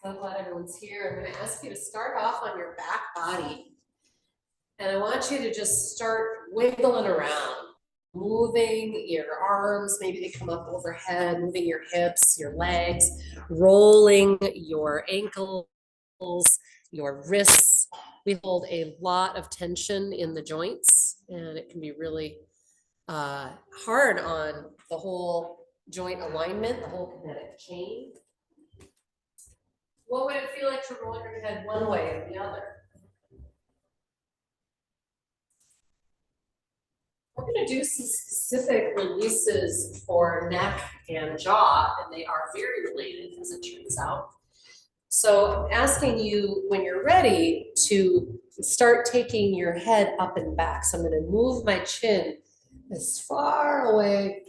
So glad everyone's here. I'm going to ask you to start off on your back body. And I want you to just start wiggling around, moving your arms, maybe they come up overhead, moving your hips, your legs, rolling your ankles, your wrists. We hold a lot of tension in the joints, and it can be really hard on the whole joint alignment, the whole kinetic chain. What would it feel like to roll your head one way or the other? We're going to do some specific releases for neck and jaw, and they are very related, as it turns out. So I'm asking you, when you're ready, to start taking your head up and back. So I'm going to move my chin as far away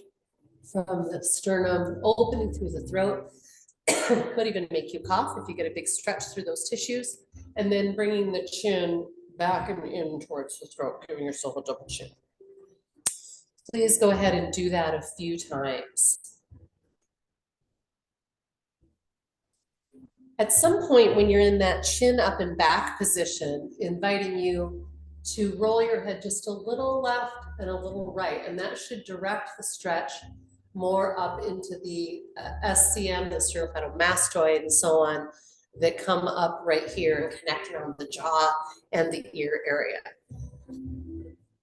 from the sternum, opening through the throat. Could even make you cough if you get a big stretch through those tissues. And then bringing the chin back and in towards the throat, giving yourself a double chin. Please go ahead and do that a few times. At some point when you're in that chin up and back position, inviting you to roll your head just a little left and a little right, and that should direct the stretch more up into the SCM, the sternocleidomastoid, and so on, that come up right here and connect around the jaw and the ear area.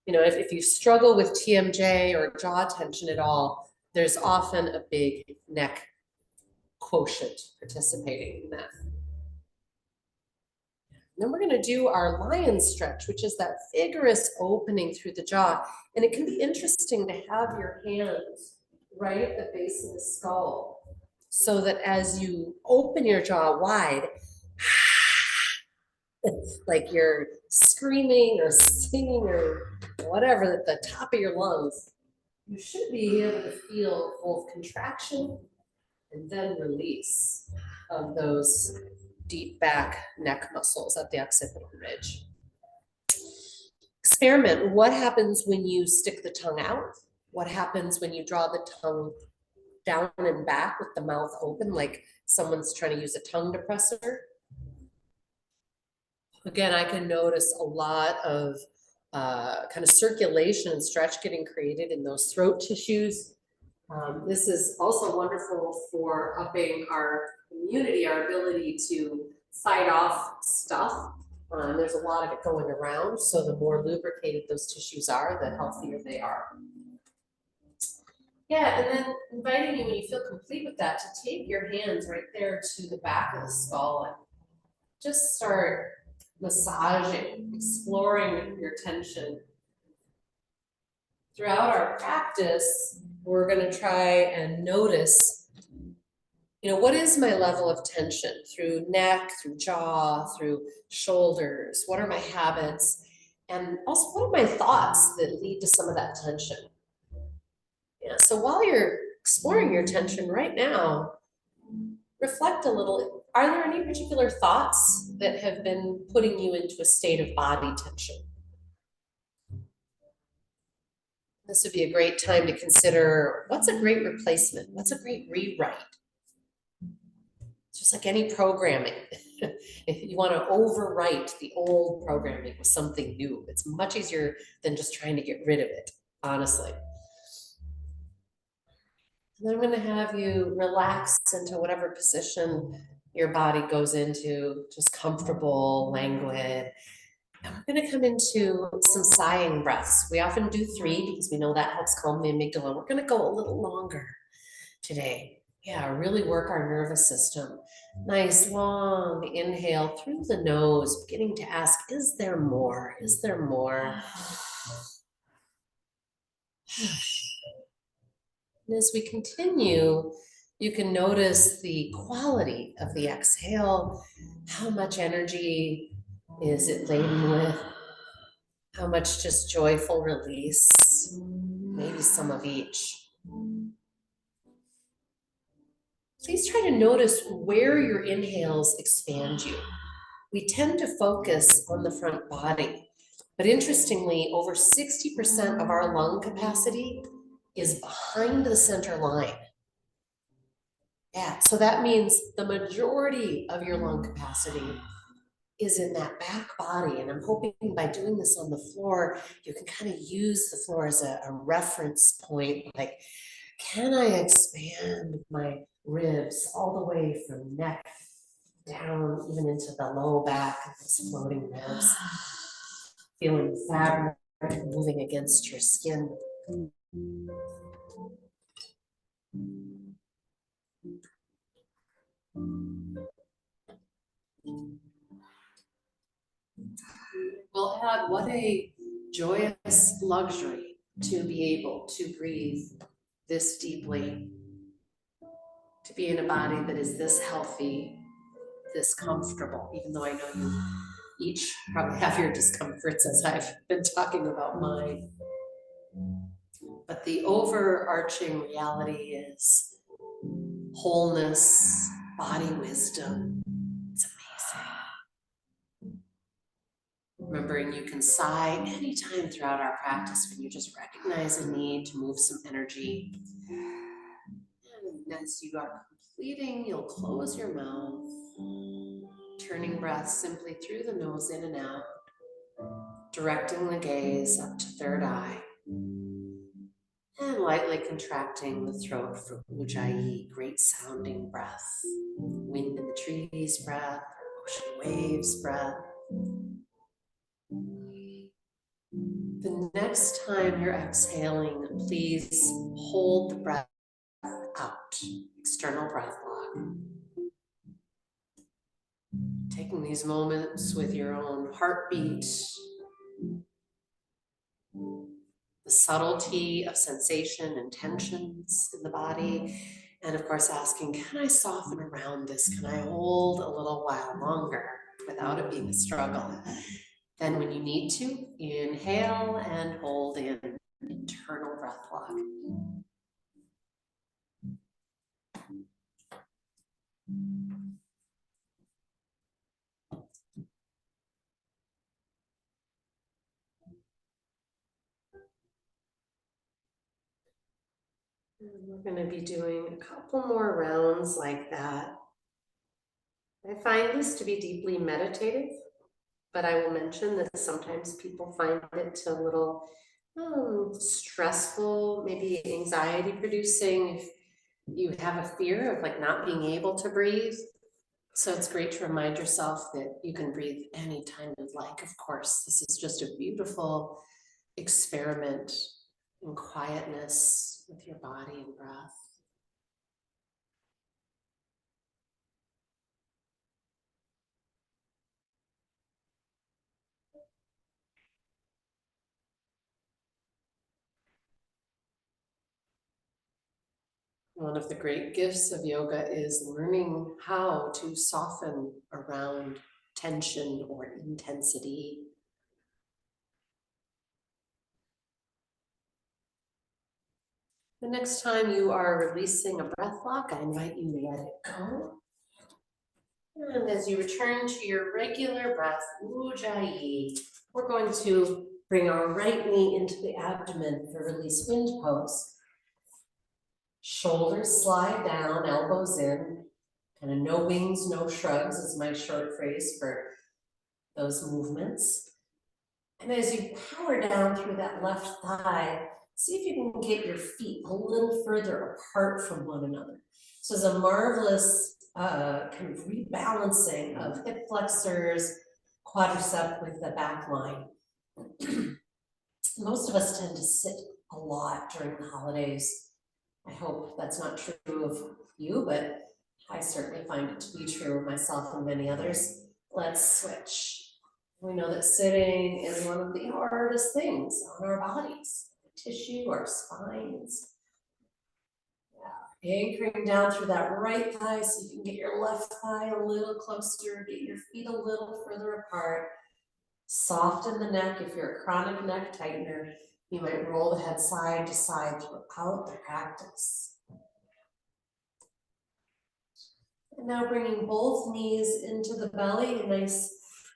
You know, if you struggle with TMJ or jaw tension at all, there's often a big neck quotient participating in that. Then we're going to do our lion stretch, which is that vigorous opening through the jaw. And it can be interesting to have your hands right at the base of the skull, so that as you open your jaw wide, like you're screaming or singing or whatever at the top of your lungs, you should be able to feel both contraction and then release of those deep back neck muscles at the occipital ridge. Experiment. What happens when you stick the tongue out? What happens when you draw the tongue down and back with the mouth open, like someone's trying to use a tongue depressor? Again, I can notice a lot of kind of circulation and stretch getting created in those throat tissues. This is also wonderful for upping our immunity, our ability to fight off stuff. There's a lot of it going around, so the more lubricated those tissues are, the healthier they are. Yeah, and then inviting you, when you feel complete with that, to take your hands right there to the back of the skull and just start massaging, exploring your tension. Throughout our practice, we're going to try and notice, you know, what is my level of tension through neck, through jaw, through shoulders? What are my habits? And also, what are my thoughts that lead to some of that tension? Yeah, so while you're exploring your tension right now, reflect a little. Are there any particular thoughts that have been putting you into a state of body tension? This would be a great time to consider, what's a great replacement? What's a great rewrite? Just like any programming, if you want to overwrite the old programming with something new, it's much easier than just trying to get rid of it, honestly. And then I'm going to have you relax into whatever position your body goes into, just comfortable, languid. And we're going to come into some sighing breaths. We often do 3 because we know that helps calm the amygdala. We're going to go a little longer today. Yeah, really work our nervous system. Nice long inhale through the nose, beginning to ask, is there more? Is there more? And as we continue, you can notice the quality of the exhale. How much energy is it laden with? How much just joyful release? Maybe some of each. Please try to notice where your inhales expand you. We tend to focus on the front body, but interestingly, over 60% of our lung capacity is behind the center line. Yeah, so that means the majority of your lung capacity is in that back body. And I'm hoping by doing this on the floor, you can kind of use the floor as a reference point. Like, can I expand my ribs all the way from neck down, even into the low back of those floating ribs? Feeling fabric moving against your skin. We'll add what a joyous luxury to be able to breathe this deeply, to be in a body that is this healthy, this comfortable, even though I know you each probably have your discomforts as I've been talking about mine. But the overarching reality is wholeness, body wisdom. It's amazing. Remembering you can sigh anytime throughout our practice when you just recognize a need to move some energy. And as you are completing, you'll close your mouth, turning breath simply through the nose in and out, directing the gaze up to third eye, and lightly contracting the throat for Ujjayi, great sounding breath, wind in the trees breath, ocean waves breath. The next time you're exhaling, please hold the breath out, external breath block. Taking these moments with your own heartbeat, the subtlety of sensation and tensions in the body, and of course asking, can I soften around this? Can I hold a little while longer without it being a struggle? Then when you need to, inhale and hold in internal breath block. And we're going to be doing a couple more rounds like that. I find this to be deeply meditative, but I will mention that sometimes people find it a little stressful, maybe anxiety producing if you have a fear of like not being able to breathe. So it's great to remind yourself that you can breathe anytime you'd like. Of course, this is just a beautiful experiment in quietness with your body and breath. One of the great gifts of yoga is learning how to soften around tension or intensity. The next time you are releasing a breath block, I invite you to let it go. And as you return to your regular breath, Ujjayi, we're going to bring our right knee into the abdomen for release wind pose. Shoulders slide down, elbows in, kind of no wings, no shrugs is my short phrase for those movements. And as you power down through that left thigh, see if you can get your feet a little further apart from one another. So it's a marvelous kind of rebalancing of hip flexors, quadricep with the back line. Most of us tend to sit a lot during the holidays. I hope that's not true of you, but I certainly find it to be true of myself and many others. Let's switch. We know that sitting is one of the hardest things on our bodies, tissue, our spines. Yeah. Anchoring down through that right thigh so you can get your left thigh a little closer, get your feet a little further apart. Soften the neck. If you're a chronic neck tightener, you might roll the head side to side throughout the practice. And now bringing both knees into the belly, a nice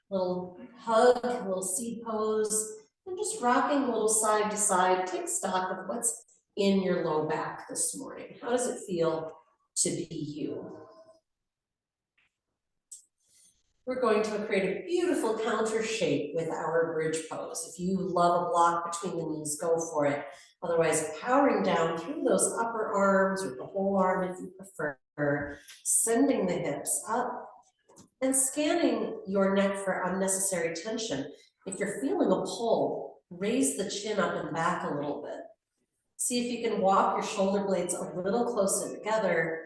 little hug, a little seat pose, and just rocking a little side to side. Take stock of what's in your low back this morning. How does it feel to be you. We're going to create a beautiful counter shape with our bridge pose. If you love a block between the knees, go for it. Otherwise, powering down through those upper arms or the whole arm if you prefer, sending the hips up and scanning your neck for unnecessary tension. If you're feeling a pull, raise the chin up and back a little bit. See if you can walk your shoulder blades a little closer together.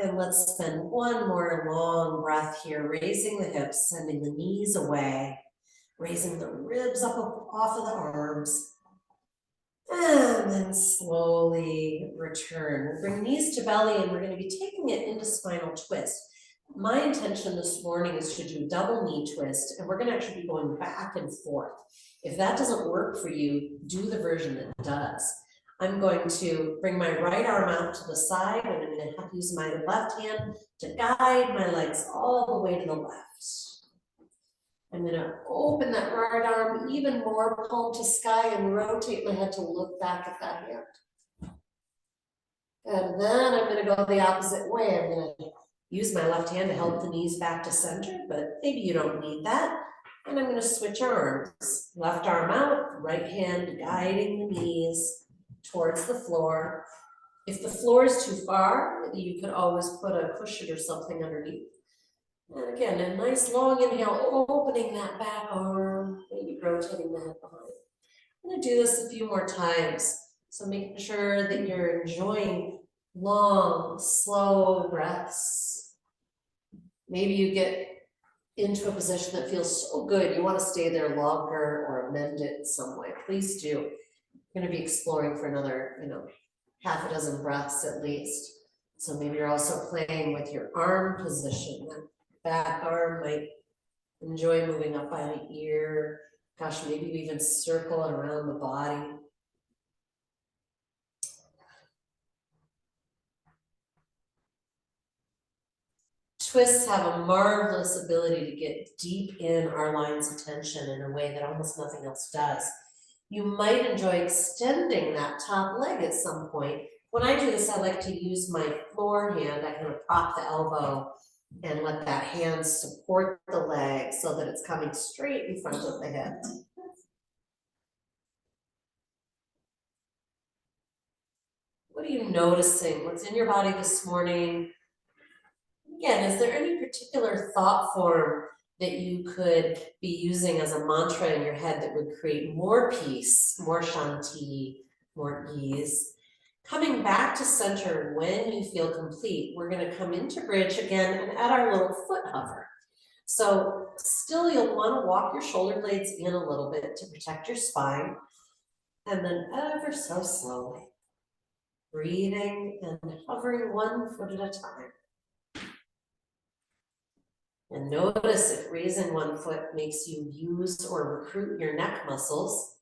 And let's spend one more long breath here, raising the hips, sending the knees away, raising the ribs up off of the arms. And then slowly return. We'll bring knees to belly and we're going to be taking it into spinal twist. My intention this morning is to do double knee twist, and we're going to actually be going back and forth. If that doesn't work for you, do the version that does. I'm going to bring my right arm out to the side, and I'm going to have to use my left hand to guide my legs all the way to the left. I'm going to open that right arm even more, palm to sky, and rotate my head to look back at that hand. And then I'm going to go the opposite way. I'm going to use my left hand to help the knees back to center, but maybe you don't need that. And I'm going to switch arms. Left arm out, right hand guiding the knees towards the floor. If the floor is too far, you could always put a cushion or something underneath. And again, a nice long inhale, opening that back arm, maybe rotating the head behind. I'm going to do this a few more times. So making sure that you're enjoying long, slow breaths. Maybe you get into a position that feels so good, you want to stay there longer or amend it in some way. Please do. You're going to be exploring for another, half a dozen breaths at least. So maybe you're also playing with your arm position. That back arm might enjoy moving up by the ear. Gosh, maybe you even circle it around the body. Twists have a marvelous ability to get deep in our lines of tension in a way that almost nothing else does. You might enjoy extending that top leg at some point. When I do this, I like to use my floor hand. I kind of prop the elbow and let that hand support the leg so that it's coming straight in front of the hip. What are you noticing? What's in your body this morning? Again, is there any particular thought form that you could be using as a mantra in your head that would create more peace, more shanti, more ease? Coming back to center when you feel complete, we're going to come into bridge again and add our little foot hover. So still you'll want to walk your shoulder blades in a little bit to protect your spine, and then ever so slowly, breathing and hovering one foot at a time. And notice if raising one foot makes you use or recruit your neck muscles,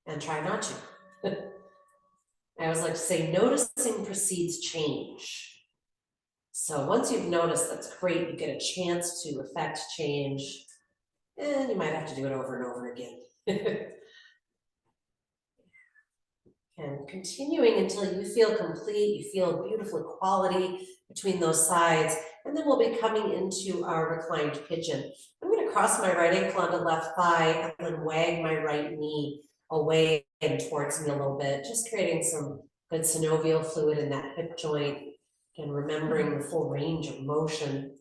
and try not to. I always like to say, noticing precedes change. So once you've noticed, that's great. You get a chance to affect change, and you might have to do it over and over again. And continuing until you feel complete, you feel beautiful equality between those sides, and then we'll be coming into our reclined pigeon. I'm going to cross my right ankle onto left thigh and then wag my right knee away and towards me a little bit, just creating some good synovial fluid in that hip joint and remembering the full range of motion.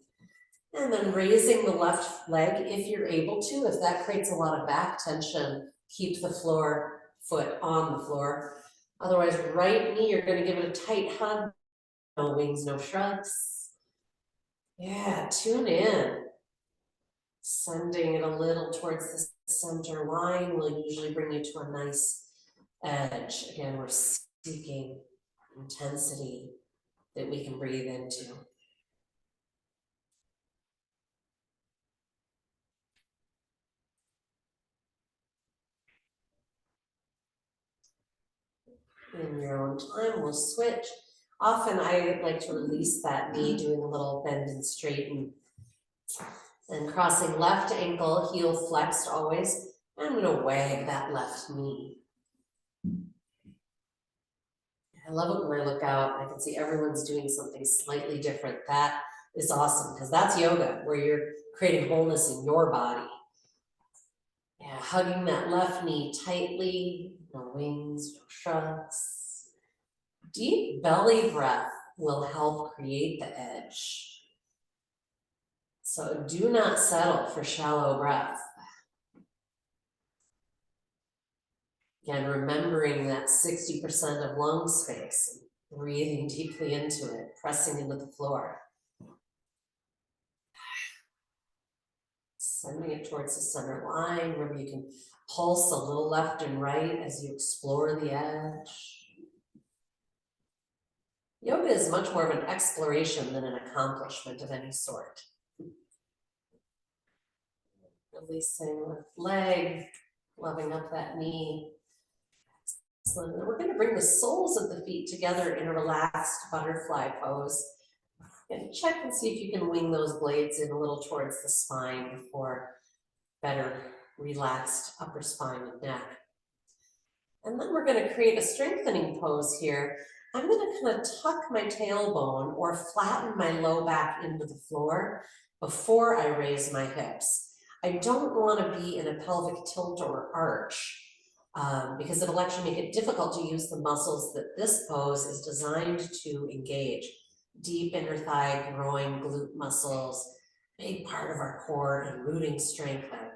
And then raising the left leg if you're able to. If that creates a lot of back tension, keep the foot on the floor. Otherwise, right knee, you're going to give it a tight hug. No wings, no shrugs. Yeah, tune in. Sending it a little towards the center line will usually bring you to a nice edge. Again, we're seeking intensity that we can breathe into. In your own time, we'll switch. Often I like to release that knee, doing a little bend and straighten. And crossing left ankle, heel flexed always. I'm going to wag that left knee. I love it when I look out and I can see everyone's doing something slightly different. That is awesome, because that's yoga, where you're creating wholeness in your body. Yeah, hugging that left knee tightly, no wings, no shrugs. Deep belly breath will help create the edge. So do not settle for shallow breath. Again, remembering that 60% of lung space, breathing deeply into it, pressing into the floor. Sending it towards the center line. Remember, you can pulse a little left and right as you explore the edge. Yoga is much more of an exploration than an accomplishment of any sort. Releasing the leg, loving up that knee. Excellent. And we're going to bring the soles of the feet together in a relaxed butterfly pose. And check and see if you can wing those blades in a little towards the spine for better relaxed upper spine and neck. And then we're going to create a strengthening pose here. I'm going to kind of tuck my tailbone or flatten my low back into the floor before I raise my hips. I don't want to be in a pelvic tilt or arch because it'll actually make it difficult to use the muscles that this pose is designed to engage. Deep inner thigh, groin, glute muscles, big part of our core and rooting strength, our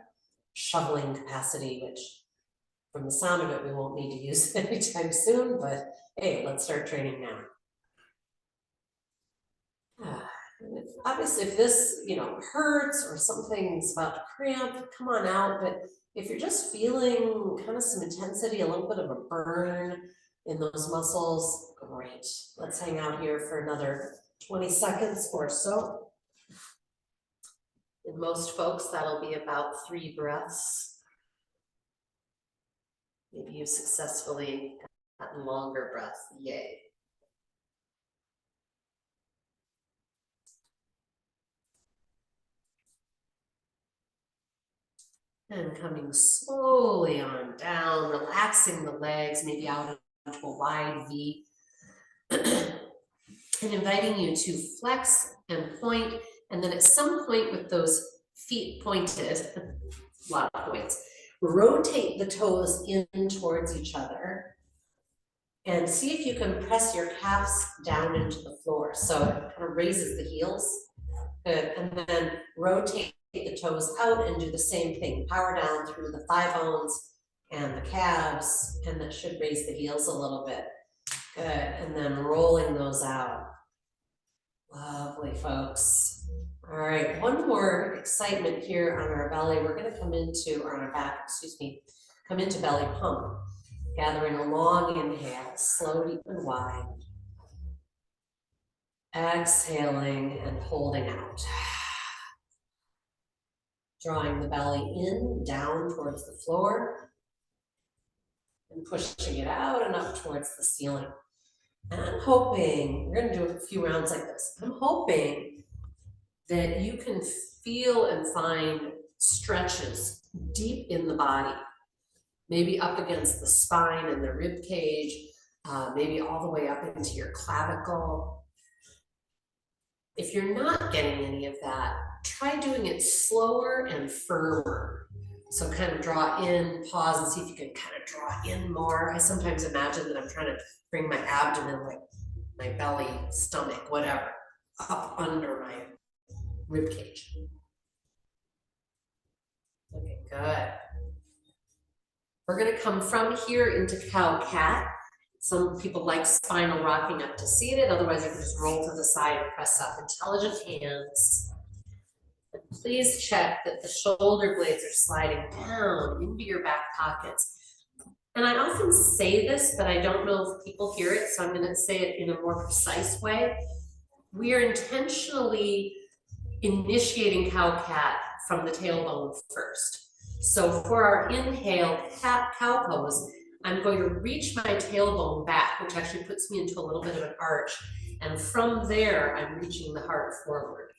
shoveling capacity, which from the sound of it, we won't need to use anytime soon, but hey, let's start training now. Obviously, if this, hurts or something's about to cramp, come on out. But if you're just feeling kind of some intensity, a little bit of a burn in those muscles, great. Let's hang out here for another 20 seconds or so. In most folks, that'll be about 3 breaths. Maybe you successfully gotten longer breaths, yay. And coming slowly on down, relaxing the legs, maybe out into a wide V. And inviting you to flex and point, and then at some point with those feet pointed, a lot of points, rotate the toes in towards each other and see if you can press your calves down into the floor. So it kind of raises the heels. Good. And then rotate the toes out and do the same thing. Power down through the thigh bones and the calves, and that should raise the heels a little bit. Good. And then rolling those out. Lovely, folks. All right, one more excitement here on our belly. We're going to come into, or on our back, excuse me, come into belly pump. Gathering a long inhale, slow, deep, and wide. Exhaling and holding out. Drawing the belly in, down towards the floor, and pushing it out and up towards the ceiling. And I'm hoping, we're going to do a few rounds like this. I'm hoping that you can feel and find stretches deep in the body, maybe up against the spine and the rib cage, maybe all the way up into your clavicle. If you're not getting any of that, try doing it slower and firmer. So kind of draw in, pause, and see if you can kind of draw in more. I sometimes imagine that I'm trying to bring my abdomen, like my belly, stomach, whatever, up under my rib cage. Okay, good. We're going to come from here into cow-cat. Some people like spinal rocking up to seated. Otherwise, you can just roll to the side and press up. Intelligent hands. And please check that the shoulder blades are sliding down into your back pockets. And I often say this, but I don't know if people hear it, so I'm going to say it in a more precise way. We are intentionally initiating cow-cat from the tailbone first. So for our inhale cow pose, I'm going to reach my tailbone back, which actually puts me into a little bit of an arch. And from there, I'm reaching the heart forward.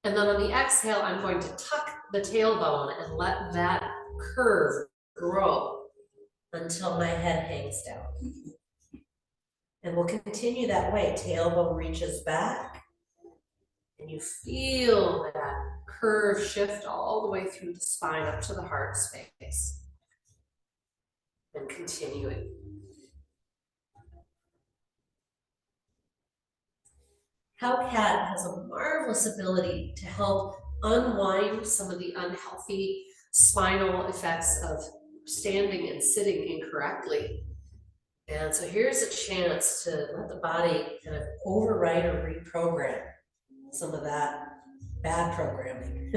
And then on the exhale, I'm going to tuck the tailbone and let that curve grow until my head hangs down. And we'll continue that way. Tailbone reaches back. And you feel that curve shift all the way through the spine up to the heart space. And continuing. Cow cat has a marvelous ability to help unwind some of the unhealthy spinal effects of standing and sitting incorrectly. And so here's a chance to let the body kind of override or reprogram some of that bad programming.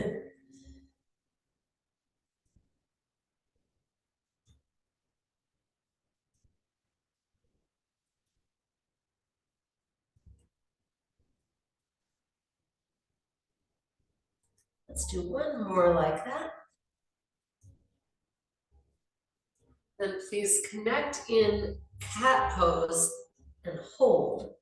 Let's do one more like that. Then please connect in cat pose and hold.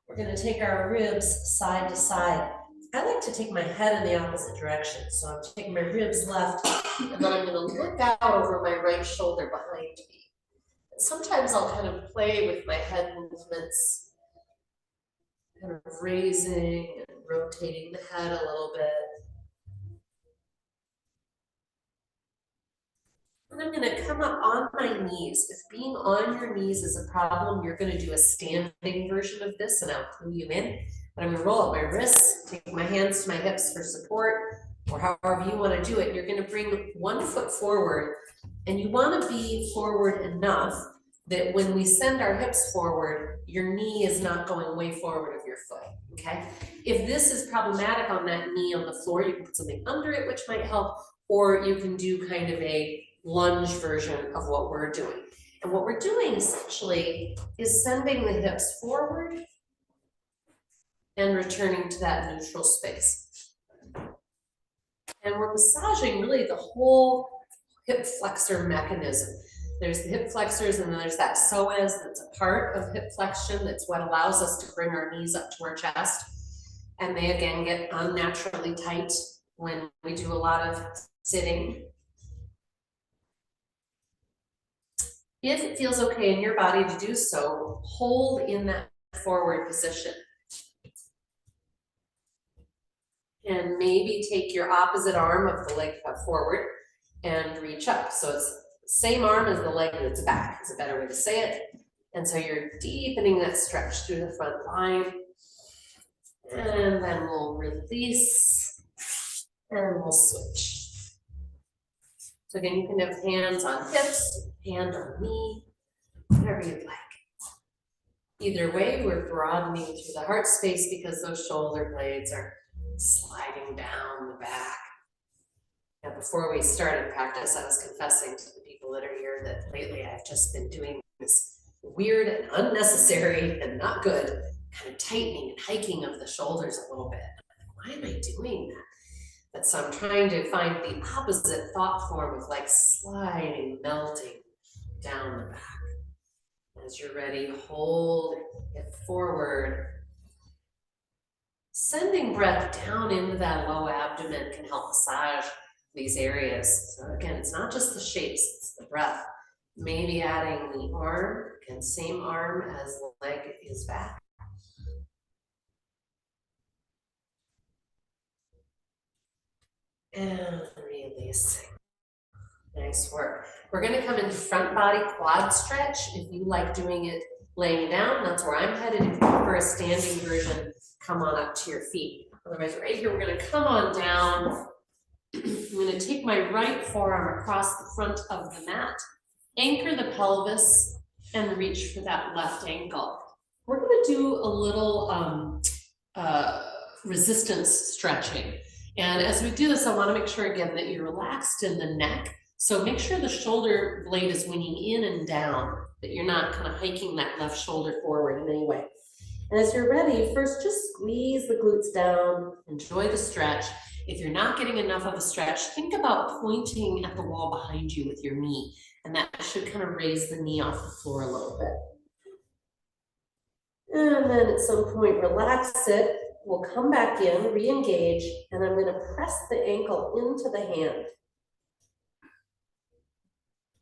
We're going to take our ribs side to side. I like to take my head in the opposite direction. So I'm taking my ribs left, and then I'm going to look out over my right shoulder behind me. And sometimes I'll kind of play with my head movements, kind of raising and rotating the head a little bit. And I'm going to come up on my knees. If being on your knees is a problem, you're going to do a standing version of this, and I'll clue you in. But I'm going to roll up my wrists, take my hands to my hips for support, or however you want to do it. You're going to bring one foot forward, and you want to be forward enough that when we send our hips forward, your knee is not going way forward of your foot, okay? If this is problematic on that knee on the floor, you can put something under it, which might help, or you can do kind of a lunge version of what we're doing. And what we're doing essentially is sending the hips forward and returning to that neutral space. And we're massaging really the whole hip flexor mechanism. There's the hip flexors, and then there's that psoas that's a part of hip flexion. That's what allows us to bring our knees up to our chest. And they again get unnaturally tight when we do a lot of sitting. If it feels okay in your body to do so, hold in that forward position. And maybe take your opposite arm of the leg forward and reach up. So it's the same arm as the leg that's back is a better way to say it. And so you're deepening that stretch through the front line. And then we'll release and we'll switch. So again, you can have hands on hips, hand on knee, whatever you'd like. Either way, we're broadening through the heart space because those shoulder blades are sliding down the back. Now, before we started practice, I was confessing to the people that are here that lately I've just been doing this weird and unnecessary and not good kind of tightening and hiking of the shoulders a little bit. Why am I doing that? But so I'm trying to find the opposite thought form of like sliding, melting down the back. As you're ready, hold it forward. Sending breath down into that low abdomen can help massage these areas. So again, it's not just the shapes, it's the breath. Maybe adding the arm, again, same arm as the leg is back. And releasing. Nice work. We're going to come into front body quad stretch. If you like doing it laying down, that's where I'm headed. If you prefer a standing version, come on up to your feet. Otherwise, right here, we're going to come on down. I'm going to take my right forearm across the front of the mat, anchor the pelvis, and reach for that left ankle. We're going to do a little resistance stretching. And as we do this, I want to make sure again that you're relaxed in the neck. So make sure the shoulder blade is winging in and down, that you're not kind of hiking that left shoulder forward in any way. And as you're ready, first just squeeze the glutes down, enjoy the stretch. If you're not getting enough of a stretch, think about pointing at the wall behind you with your knee, and that should kind of raise the knee off the floor a little bit. And then at some point, relax it. We'll come back in, re-engage, and I'm going to press the ankle into the hand.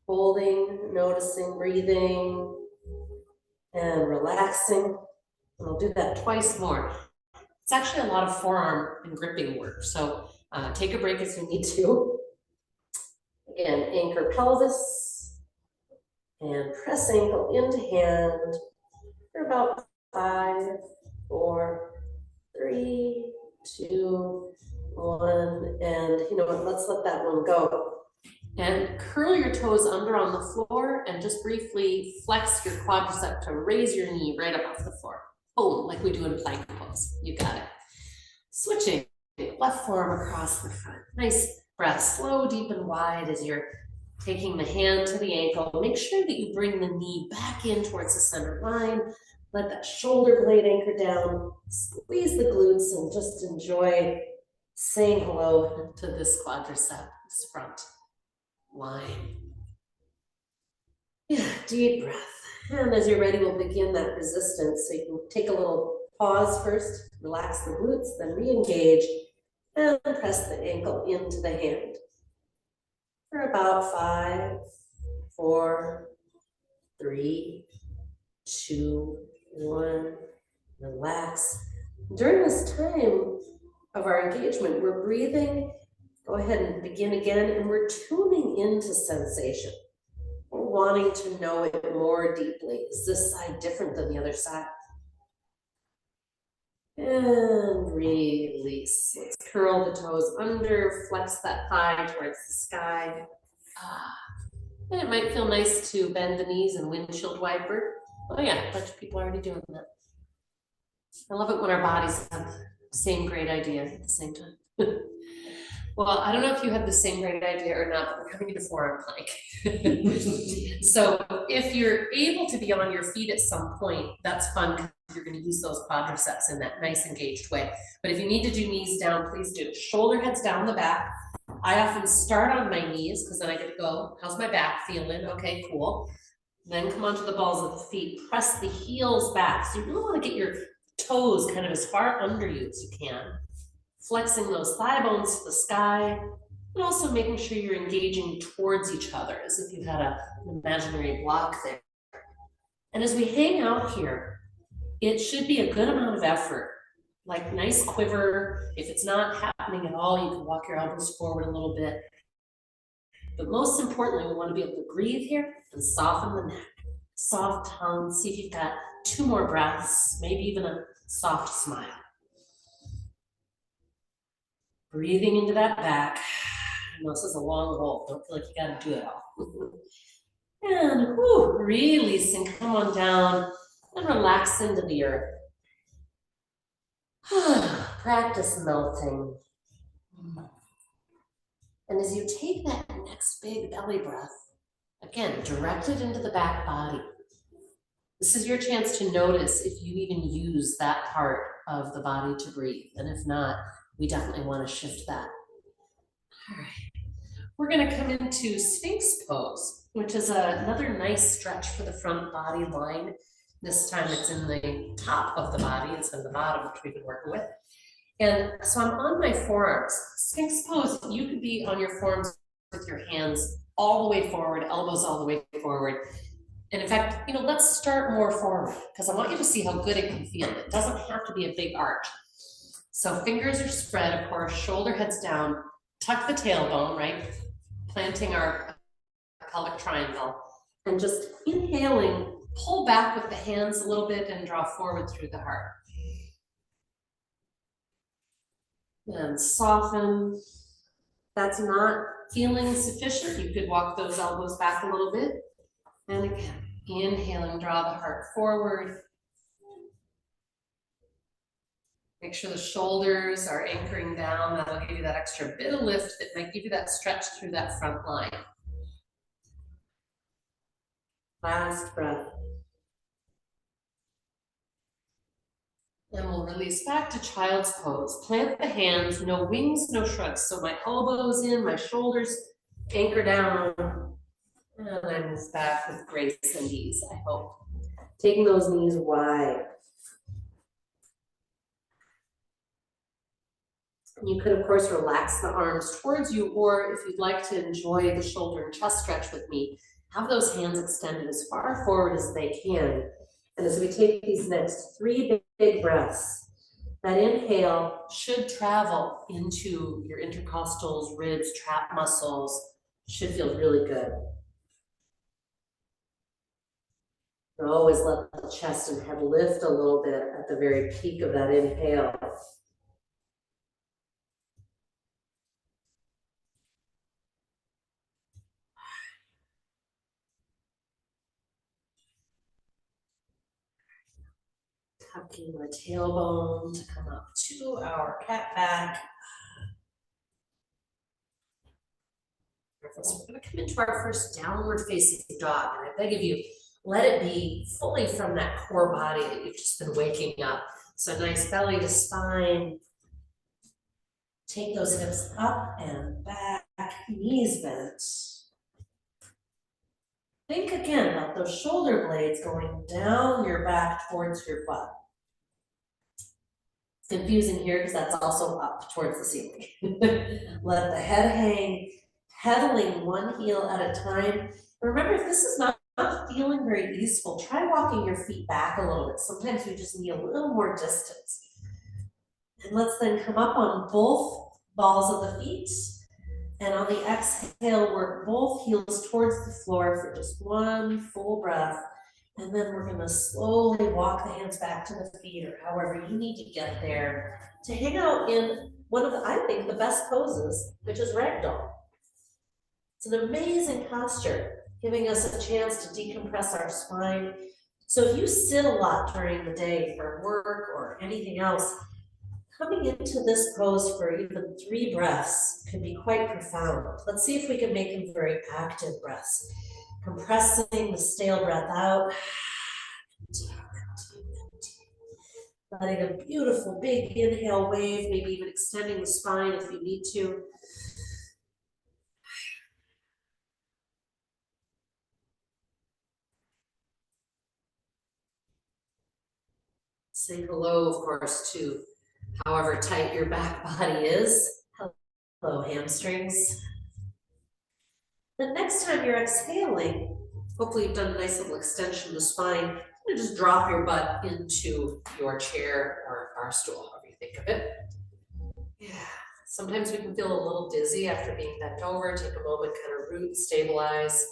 Holding, noticing, breathing. and relaxing. And I'll do that twice more. It's actually a lot of forearm and gripping work, so take a break if you need to. Again, anchor pelvis and press ankle into hand for about 5, 4, 3, 2, 1, and you know what, let's let that one go. And curl your toes under on the floor and just briefly flex your quadricep to raise your knee right up off the floor. Boom, like we do in plank pose. You got it. Switching, left forearm across the front. Nice breath, slow, deep, and wide as you're taking the hand to the ankle. Make sure that you bring the knee back in towards the center line. Let that shoulder blade anchor down. Squeeze the glutes and just enjoy saying hello to this quadricep, this front line. Yeah, deep breath. And as you're ready, we'll begin that resistance. So you can take a little pause first, relax the glutes, then re-engage, and press the ankle into the hand. For about 5, 4, 3, 2, 1, relax. During this time of our engagement, we're breathing. Go ahead and begin again, and we're tuning into sensation. We're wanting to know it more deeply. Is this side different than the other side? And release. Let's curl the toes under, flex that thigh towards the sky. And it might feel nice to bend the knees and windshield wiper. Oh yeah, a bunch of people are already doing that. I love it when our bodies have the same great idea at the same time. Well, I don't know if you have the same great idea or not, but we're coming into forearm plank. So if you're able to be on your feet at some point, that's fun because you're going to use those quadriceps in that nice engaged way. But if you need to do knees down, please do. Shoulder heads down the back. I often start on my knees because then I get to go, how's my back feeling? Okay, cool. Then come onto the balls of the feet, press the heels back. So you really want to get your toes kind of as far under you as you can. Flexing those thigh bones to the sky, and also making sure you're engaging towards each other as if you had an imaginary block there. And as we hang out here, it should be a good amount of effort, like nice quiver. If it's not happening at all, you can walk your elbows forward a little bit. But most importantly, we want to be able to breathe here and soften the neck. Soft tongue, see if you've got 2 more breaths, maybe even a soft smile. Breathing into that back. I know this is a long hold. Don't feel like you got to do it all. And releasing, come on down and relax into the earth. Practice melting. And as you take that next big belly breath, again, direct it into the back body. This is your chance to notice if you even use that part of the body to breathe. And if not, we definitely want to shift that. All right. We're going to come into Sphinx pose, which is another nice stretch for the front body line. This time it's in the top of the body instead of the bottom, which we've been working with. And so I'm on my forearms. Sphinx pose, you could be on your forearms with your hands all the way forward, elbows all the way forward. And in fact, you know, let's start more forward because I want you to see how good it can feel. It doesn't have to be a big arch. So fingers are spread, of course, shoulder heads down, tuck the tailbone, right? Planting our pelvic triangle. And just inhaling, pull back with the hands a little bit and draw forward through the heart. And soften. If that's not feeling sufficient, you could walk those elbows back a little bit. And again, inhaling, draw the heart forward. Make sure the shoulders are anchoring down. That'll give you that extra bit of lift that might give you that stretch through that front line. Last breath. And we'll release back to child's pose. Plant the hands, no wings, no shrugs. So my elbows in, my shoulders anchor down. And I move back with grace and ease, I hope. Taking those knees wide. You could, of course, relax the arms towards you, or if you'd like to enjoy the shoulder and chest stretch with me, have those hands extended as far forward as they can. And as we take these next 3 big breaths, that inhale should travel into your intercostals, ribs, trap muscles, should feel really good. And always let the chest and head lift a little bit at the very peak of that inhale. Tucking the tailbone to come up to our cat back. So we're going to come into our first downward facing dog. And I beg of you, let it be fully from that core body that you've just been waking up. So nice belly to spine. Take those hips up and back, knees bent. Think again about those shoulder blades going down your back towards your butt. It's confusing here because that's also up towards the ceiling. Let the head hang, pedaling one heel at a time. Remember, if this is not feeling very easeful, try walking your feet back a little bit. Sometimes we just need a little more distance. And let's then come up on both balls of the feet. And on the exhale, work both heels towards the floor for just one full breath. And then we're gonna slowly walk the hands back to the feet or however you need to get there to hang out in one of the, I think, the best poses, which is ragdoll. It's an amazing posture, giving us a chance to decompress our spine. So if you sit a lot during the day for work or anything else, coming into this pose for even 3 breaths could be quite profound. Let's see if we can make them very active breaths. Compressing the stale breath out. Letting a beautiful big inhale wave, maybe even extending the spine if you need to. Say hello, of course, to however tight your back body is. Hello, hamstrings. The next time you're exhaling, hopefully you've done a nice little extension of the spine. You just drop your butt into your chair or bar stool, however you think of it. Yeah. Sometimes we can feel a little dizzy after being bent over. Take a moment, kind of root, stabilize.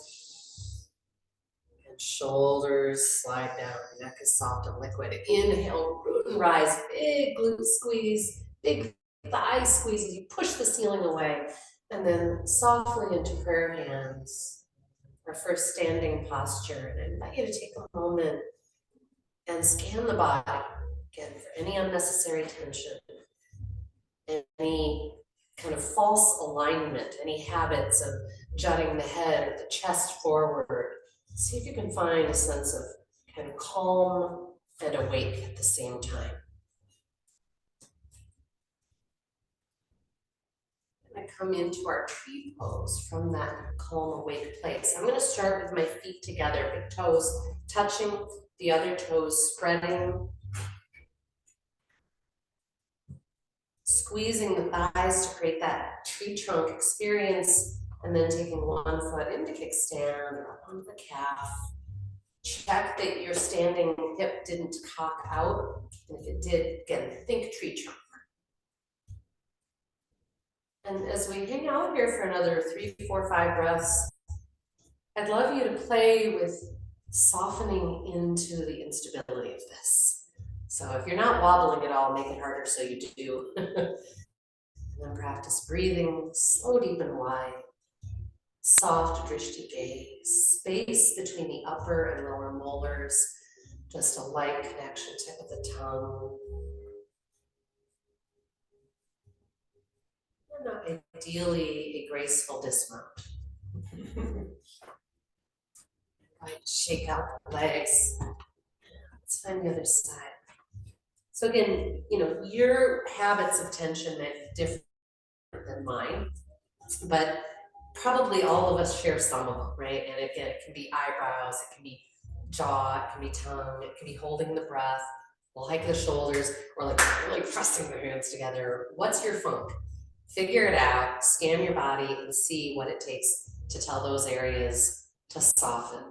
And shoulders slide down, neck is soft and liquid. Inhale, root and rise, big glute squeeze, big thigh squeeze as you push the ceiling away. And then softly into prayer hands, our first standing posture. And I invite you to take a moment and scan the body, again, for any unnecessary tension, any kind of false alignment, any habits of jutting the head or the chest forward. See if you can find a sense of kind of calm and awake at the same time. And I come into our tree pose from that calm, awake place. I'm going to start with my feet together, big toes touching, the other toes spreading. Squeezing the thighs to create that tree trunk experience, and then taking one foot into kickstand or on the calf. Check that your standing hip didn't cock out, and if it did, again, think tree trunk. And as we hang out here for another 3, 4, 5 breaths, I'd love you to play with softening into the instability of this. So if you're not wobbling at all, make it harder so you do. And then practice breathing, slow, deep, and wide. Soft drishti gaze, space between the upper and lower molars, just a light connection, tip of the tongue. And ideally, a graceful dismount. Right, shake out the legs. Let's find the other side. So again, your habits of tension may be different than mine, but probably all of us share some of them, right? And again, it can be eyebrows, it can be jaw, it can be tongue, it can be holding the breath, we'll hike the shoulders, or like really pressing the hands together. What's your funk? Figure it out, scan your body, and see what it takes to tell those areas to soften.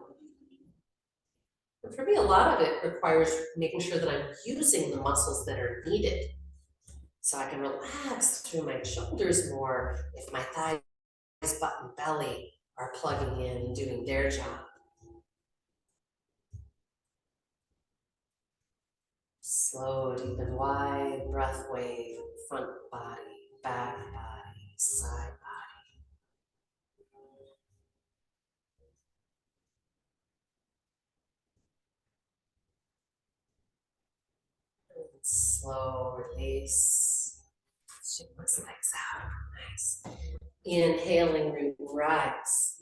And for me, a lot of it requires making sure that I'm using the muscles that are needed. So I can relax through my shoulders more if my thighs, butt, and belly are plugging in and doing their job. Slow, deep and wide breath wave, front body, back body, side body. And slow release. Shake those legs out. Nice. Inhaling, rise.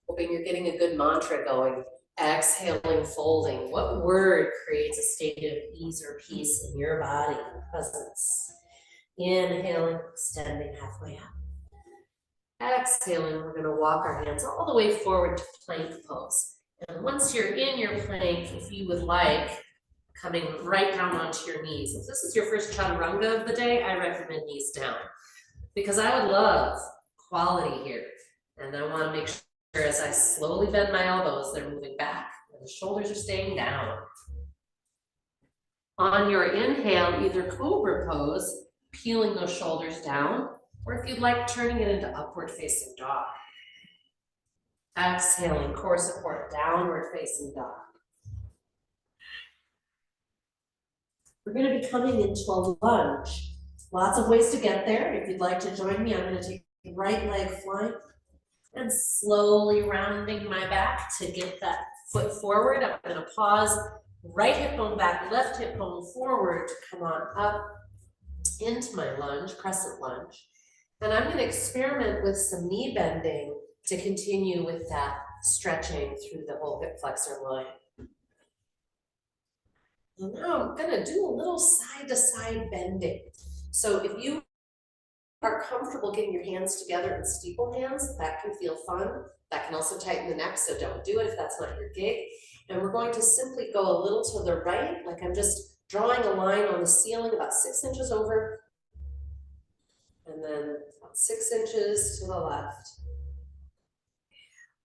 Hoping you're getting a good mantra going. Exhaling, folding. What word creates a state of ease or peace in your body, presence? Inhaling, extending halfway up. Exhaling, we're going to walk our hands all the way forward to plank pose. And once you're in your plank, if you would like, coming right down onto your knees. If this is your first chaturanga of the day, I recommend knees down because I would love quality here. And I want to make sure as I slowly bend my elbows, they're moving back and the shoulders are staying down. On your inhale, either cobra pose, peeling those shoulders down, or if you'd like, turning it into upward facing dog. Exhaling, core support, downward facing dog. We're going to be coming into a lunge. Lots of ways to get there. If you'd like to join me, I'm going to take the right leg flying and slowly rounding my back to get that foot forward. I'm going to pause, right hip bone back, left hip bone forward to come on up into my lunge, crescent lunge. And I'm going to experiment with some knee bending to continue with that stretching through the whole hip flexor line. And now I'm going to do a little side to side bending. So if you are comfortable getting your hands together in steeple hands, that can feel fun. That can also tighten the neck, so don't do it if that's not your gig. And we're going to simply go a little to the right, like I'm just drawing a line on the ceiling about 6 inches over, and then about 6 inches to the left.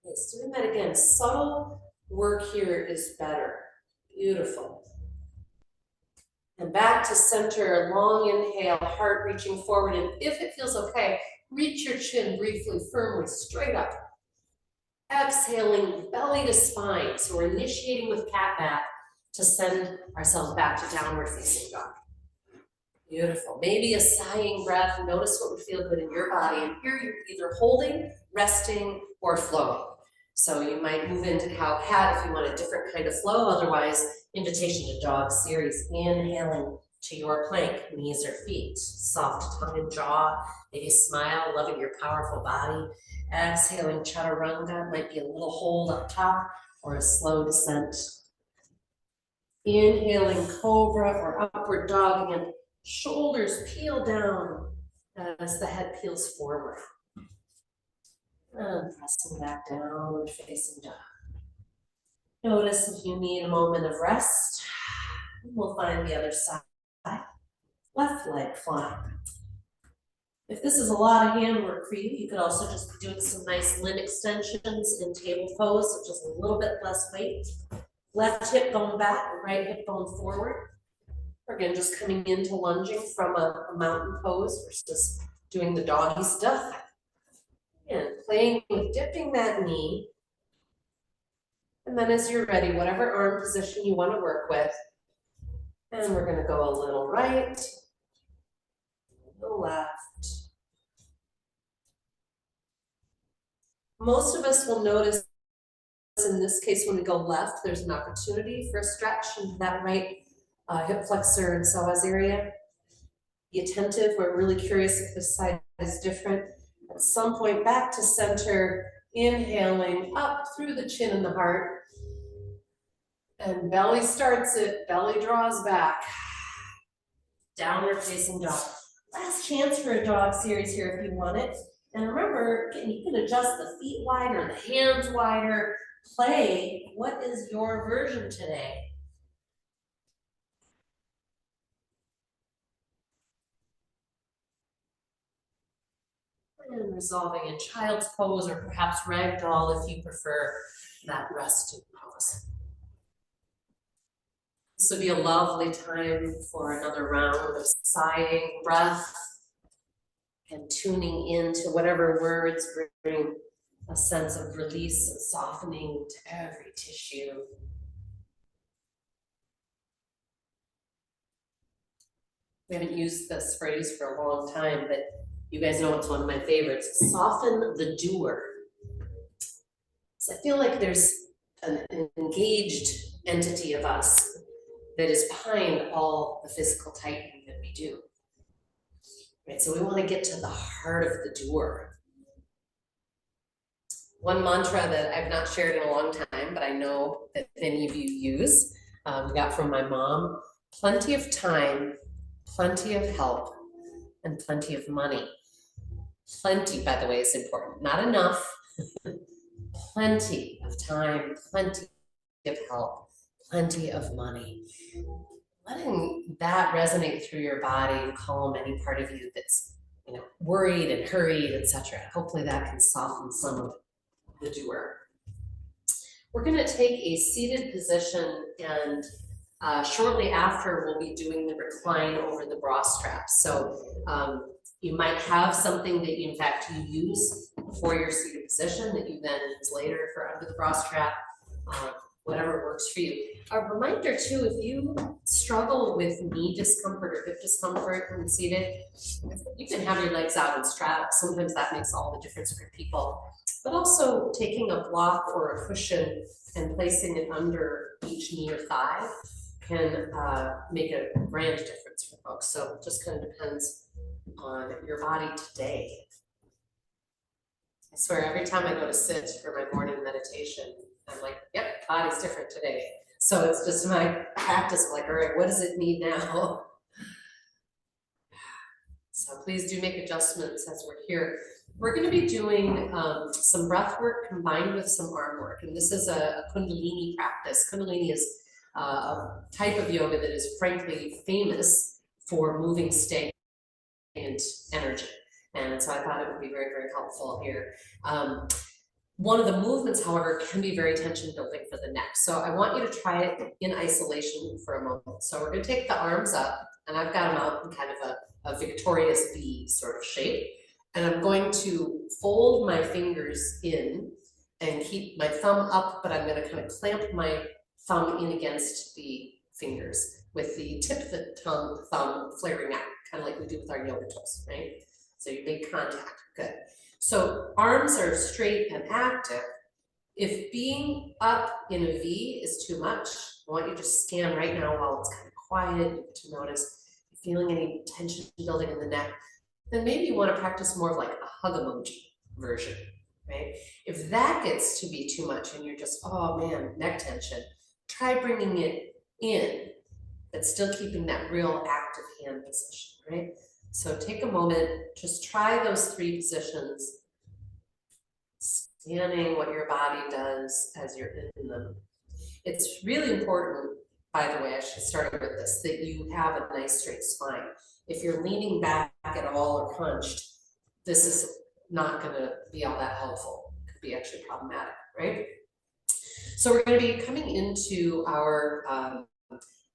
Yes, doing that again. Subtle work here is better. Beautiful. And back to center, long inhale, heart reaching forward. And if it feels okay, reach your chin briefly, firmly, straight up. Exhaling, belly to spine. So we're initiating with cat back to send ourselves back to downward facing dog. Beautiful. Maybe a sighing breath. Notice what would feel good in your body. And here you're either holding, resting, or flowing. So you might move into cow cat if you want a different kind of flow. Otherwise, invitation to dog series. Inhaling to your plank, knees or feet. Soft tongue and jaw. Maybe smile, loving your powerful body. Exhaling chaturanga. Might be a little hold up top or a slow descent. Inhaling cobra or upward dog again. Shoulders peel down as the head peels forward. And pressing back downward facing dog. Notice if you need a moment of rest. We'll find the other side. Left leg flying. If this is a lot of handwork for you, you could also just be doing some nice limb extensions in table pose, so just a little bit less weight. Left hip bone back, right hip bone forward. Again, just coming into lunging from a mountain pose versus doing the doggy stuff. And playing with dipping that knee. And then as you're ready, whatever arm position you want to work with. And we're going to go a little right, a little left. Most of us will notice in this case when we go left, there's an opportunity for a stretch into that right hip flexor and psoas area. Be attentive. We're really curious if this side is different. At some point back to center, inhaling up through the chin and the heart. And belly starts it, belly draws back. Downward facing dog. Last chance for a dog series here if you want it. And remember, you can adjust the feet wider, the hands wider. Play, what is your version today? And resolving in child's pose or perhaps ragdoll if you prefer that resting pose. This would be a lovely time for another round of sighing, breath, and tuning into whatever words bring a sense of release and softening to every tissue. We haven't used this phrase for a long time, but you guys know it's one of my favorites. Soften the doer. So I feel like there's an engaged entity of us that is behind all the physical tightening that we do. Right, so we want to get to the heart of the doer. One mantra that I've not shared in a long time, but I know that many of you use, we got from my mom: plenty of time, plenty of help, and plenty of money. Plenty, by the way, is important, not enough. Plenty of time, plenty of help, plenty of money. Letting that resonate through your body and calm any part of you that's, worried and hurried, etc. Hopefully that can soften some of the doer. We're going to take a seated position, and shortly after we'll be doing the recline over the bra strap. So you might have something that in fact you use for your seated position that you then use later for under the bra strap, whatever works for you. A reminder too, if you struggle with knee discomfort or hip discomfort when seated, you can have your legs out and strap. Sometimes that makes all the difference for people. But also taking a block or a cushion and placing it under each knee or thigh can make a grand difference for folks. So it just kind of depends on your body today. I swear every time I go to sit for my morning meditation, I'm like, yep, body's different today. So it's just my practice of like, all right, what does it need now? So please do make adjustments as we're here. We're going to be doing some breath work combined with some arm work. And this is a Kundalini practice. Kundalini is a type of yoga that is frankly famous for moving stagnant energy. And so I thought it would be very, very helpful here. One of the movements, however, can be very tension building for the neck. So I want you to try it in isolation for a moment. So we're going to take the arms up, and I've got them out in kind of a victorious V sort of shape. And I'm going to fold my fingers in and keep my thumb up, but I'm going to kind of clamp my thumb in against the fingers with the tip of the thumb flaring out, kind of like we do with our yoga toes, right? So you make contact, good. So arms are straight and active. If being up in a V is too much, I want you to scan right now while it's kind of quiet to notice if you're feeling any tension building in the neck. Then maybe you want to practice more of like a hug emoji version, right? If that gets to be too much and you're just, oh man, neck tension, try bringing it in, but still keeping that real active hand position, right? So take a moment, just try those 3 positions, scanning what your body does as you're in them. It's really important, by the way, I should start with this, that you have a nice straight spine. If you're leaning back at all or hunched, this is not going to be all that helpful. It could be actually problematic, right? So we're going to be coming into our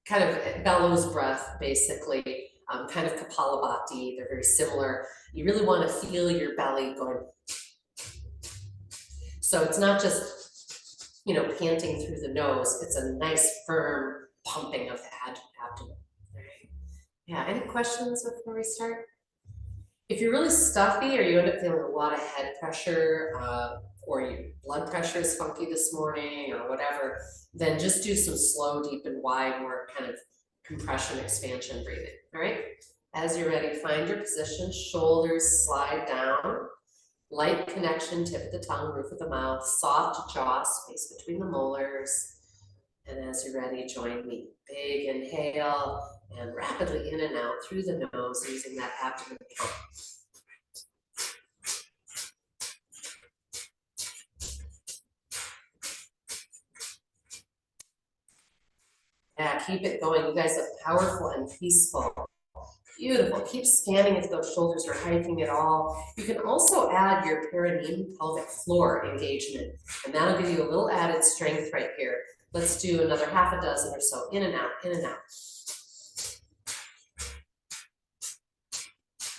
kind of bellows breath, basically, kind of Kapalabhati. They're very similar. You really want to feel your belly going. So it's not just, panting through the nose. It's a nice, firm pumping of the abdomen. Yeah, any questions before we start? If you're really stuffy or you end up feeling a lot of head pressure or your blood pressure is funky this morning or whatever, then just do some slow, deep and wide, more kind of compression, expansion breathing, all right? As you're ready, find your position, shoulders slide down, light connection, tip of the tongue, roof of the mouth, soft jaw, space between the molars. And as you're ready, join me. Big inhale and rapidly in and out through the nose using that abdomen pump. Yeah, keep it going. You guys look powerful and peaceful. Beautiful. Keep scanning if those shoulders are hiking at all. You can also add your perineum pelvic floor engagement, and that'll give you a little added strength right here. Let's do another half a dozen or so, in and out, in and out.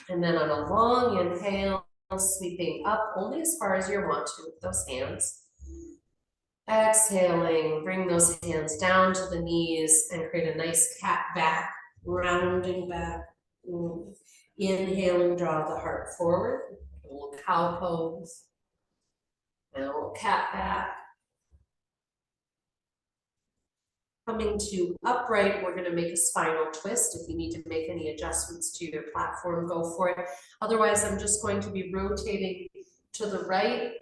And then on a long inhale, sweeping up only as far as you want to with those hands. Exhaling, bring those hands down to the knees and create a nice cat back, rounding back. Inhaling, draw the heart forward, a little cow pose, and a little cat back. Coming to upright, we're going to make a spinal twist. If you need to make any adjustments to your platform, go for it. Otherwise, I'm just going to be rotating to the right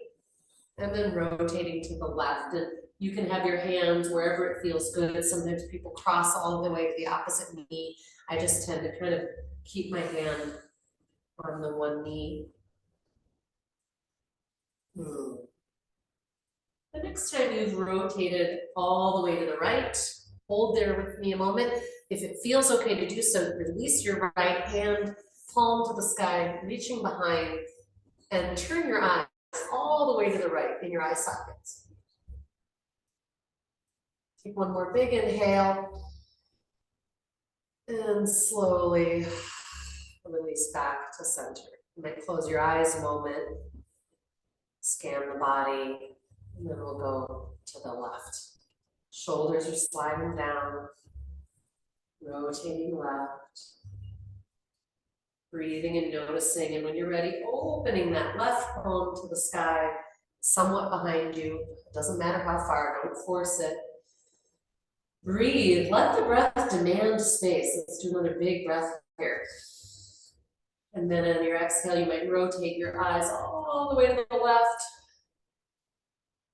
and then rotating to the left. And you can have your hands wherever it feels good. Sometimes people cross all the way to the opposite knee. I just tend to kind of keep my hand on the one knee. The next time you've rotated all the way to the right, hold there with me a moment. If it feels okay to do so, release your right hand, palm to the sky, reaching behind, and turn your eyes all the way to the right in your eye sockets. Take one more big inhale, and slowly release back to center. You might close your eyes a moment, scan the body, and then we'll go to the left. Shoulders are sliding down, rotating left. Breathing and noticing, and when you're ready, opening that left palm to the sky, somewhat behind you. It doesn't matter how far, don't force it. Breathe, let the breath demand space. Let's do another big breath here. And then on your exhale, you might rotate your eyes all the way to the left.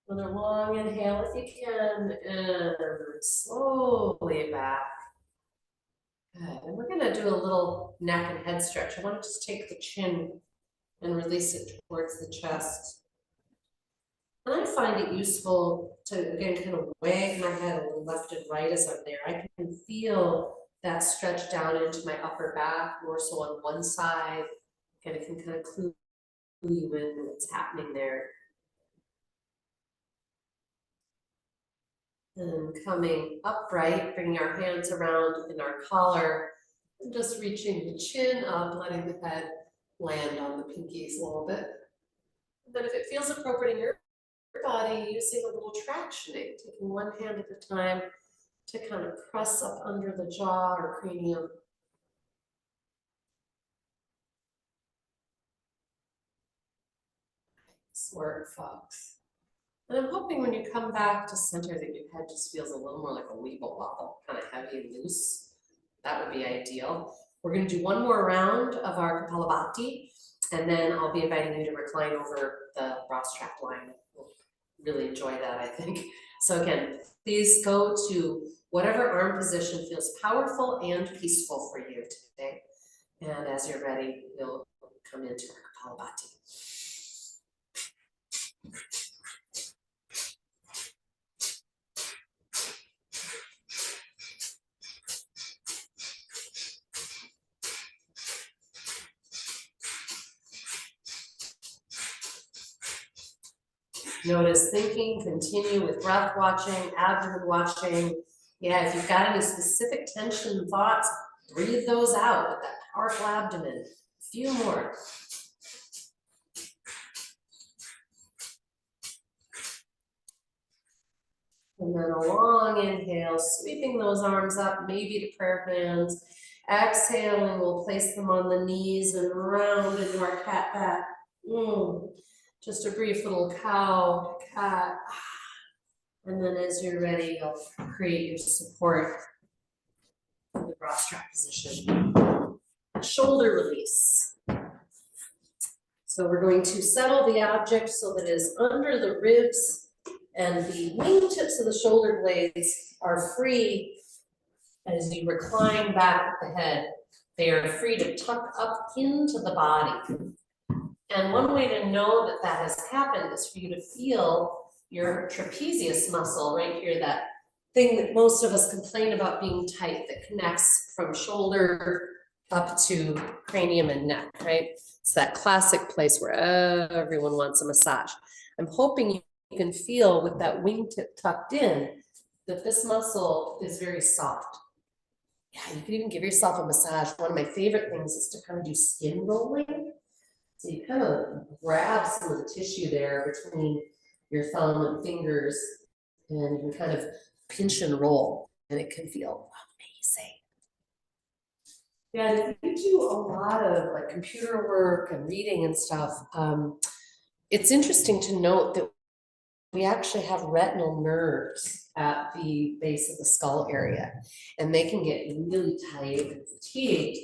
Another long inhale if you can, and slowly back. Good. And we're going to do a little neck and head stretch. I want to just take the chin and release it towards the chest. And I find it useful to, again, kind of wag my head a little left and right as I'm there. I can feel that stretch down into my upper back, more so on one side, and it can kind of clue you in what's happening there. And coming upright, bringing our hands around in our collar, and just reaching the chin up, letting the head land on the pinkies a little bit. And then if it feels appropriate in your body, using a little tractioning, taking one hand at a time to kind of press up under the jaw or cranium. Nice work, folks. And I'm hoping when you come back to center that your head just feels a little more like a weeble wobble, kind of heavy and loose. That would be ideal. We're going to do one more round of our Kapalabhati, and then I'll be inviting you to recline over the bra strap line. We'll really enjoy that, I think. So again, please go to whatever arm position feels powerful and peaceful for you today. And as you're ready, you'll come into our Kapalabhati. Notice thinking, continue with breath watching, abdomen watching. Yeah, if you've got any specific tension thoughts, breathe those out with that powerful abdomen. A few more. And then a long inhale, sweeping those arms up, maybe to prayer hands. Exhaling, we'll place them on the knees and round into our cat back. Just a brief little cow, cat. And then as you're ready, you'll create your support in the bra strap position. Shoulder release. So we're going to settle the object so that it is under the ribs and the wingtips of the shoulder blades are free as you recline back with the head. They are free to tuck up into the body. And one way to know that that has happened is for you to feel your trapezius muscle right here, that thing that most of us complain about being tight, that connects from shoulder up to cranium and neck, right? It's that classic place where everyone wants a massage. I'm hoping you can feel with that wingtip tucked in that this muscle is very soft. Yeah, you can even give yourself a massage. One of my favorite things is to kind of do skin rolling. So you kind of grab some of the tissue there between your thumb and fingers, and you can kind of pinch and roll, and it can feel amazing. Yeah, and if you do a lot of like computer work and reading and stuff, it's interesting to note that we actually have retinal nerves at the base of the skull area, and they can get really tight and fatigued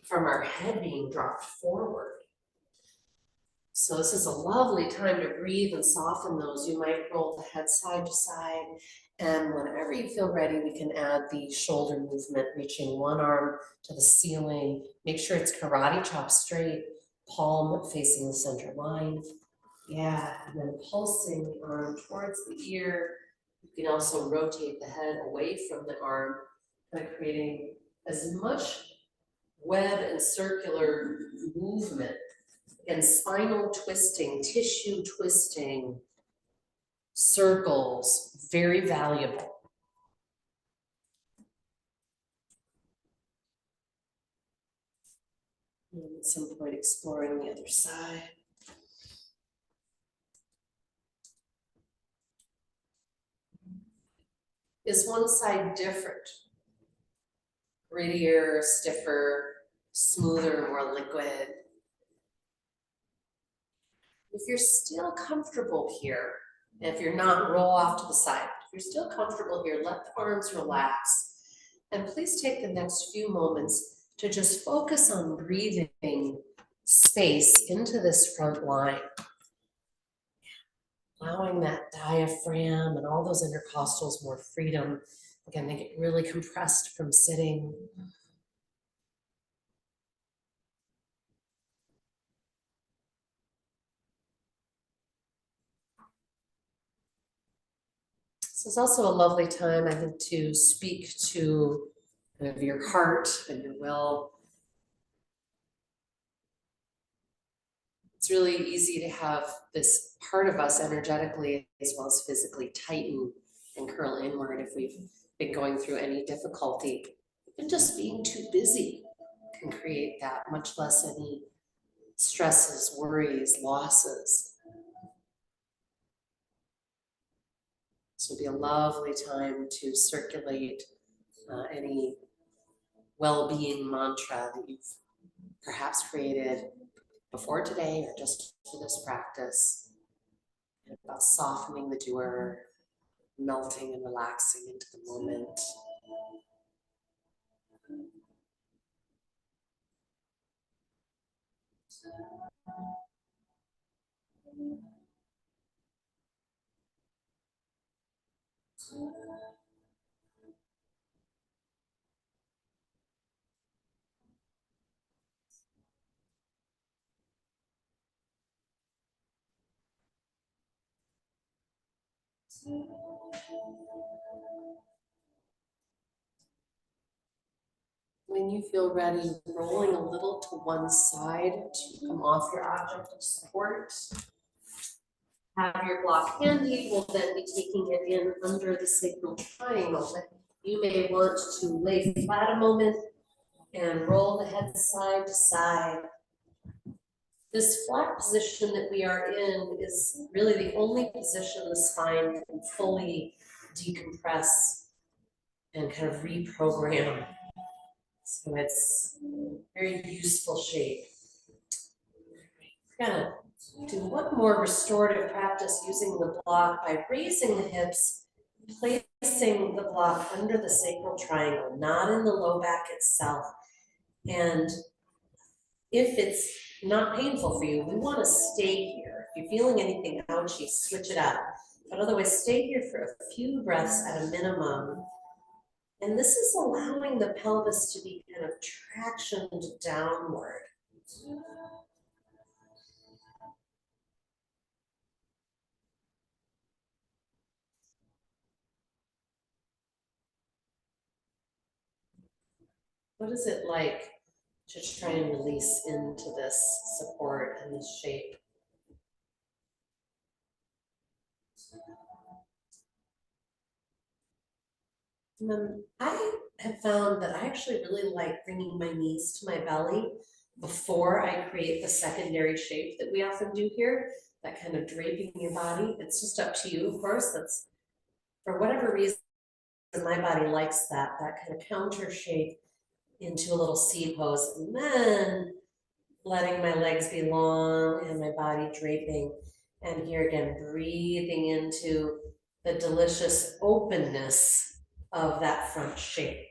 from our head being dropped forward. So this is a lovely time to breathe and soften those. You might roll the head side to side, and whenever you feel ready, we can add the shoulder movement, reaching one arm to the ceiling. Make sure it's karate chop straight, palm facing the center line. Yeah, and then pulsing the arm towards the ear. You can also rotate the head away from the arm, kind of creating as much web and circular movement and spinal twisting, tissue twisting, circles, very valuable. And at some point exploring the other side. Is one side different? Grittier, stiffer, smoother, more liquid? If you're still comfortable here, and if you're not, roll off to the side. If you're still comfortable here, let the arms relax. And please take the next few moments to just focus on breathing space into this front line. Allowing that diaphragm and all those intercostals more freedom. Again, they get really compressed from sitting. This is also a lovely time, I think, to speak to kind of your heart and your will. It's really easy to have this part of us energetically as well as physically tighten and curl inward if we've been going through any difficulty. Even just being too busy can create that, much less any stresses, worries, losses. This would be a lovely time to circulate any well-being mantra that you've perhaps created before today or just for this practice, about softening the doer, melting and relaxing into the moment. When you feel ready, rolling a little to one side to come off your object of support. Have your block handy. We'll then be taking it in under the sacral triangle. You may want to lay flat a moment and roll the head side to side. This flat position that we are in is really the only position the spine can fully decompress and kind of reprogram. So it's a very useful shape. We're gonna do one more restorative practice using the block by raising the hips, placing the block under the sacral triangle, not in the low back itself. And if it's not painful for you, we want to stay here. If you're feeling anything ouchy, switch it up. But otherwise, stay here for a few breaths at a minimum. And this is allowing the pelvis to be kind of tractioned downward. What is it like to try and release into this support and this shape? And then I have found that I actually really like bringing my knees to my belly before I create the secondary shape that we often do here, that kind of draping your body. It's just up to you, of course. That's for whatever reason, my body likes that kind of counter shape into a little C pose, and then letting my legs be long and my body draping. And here again, breathing into the delicious openness of that front shape.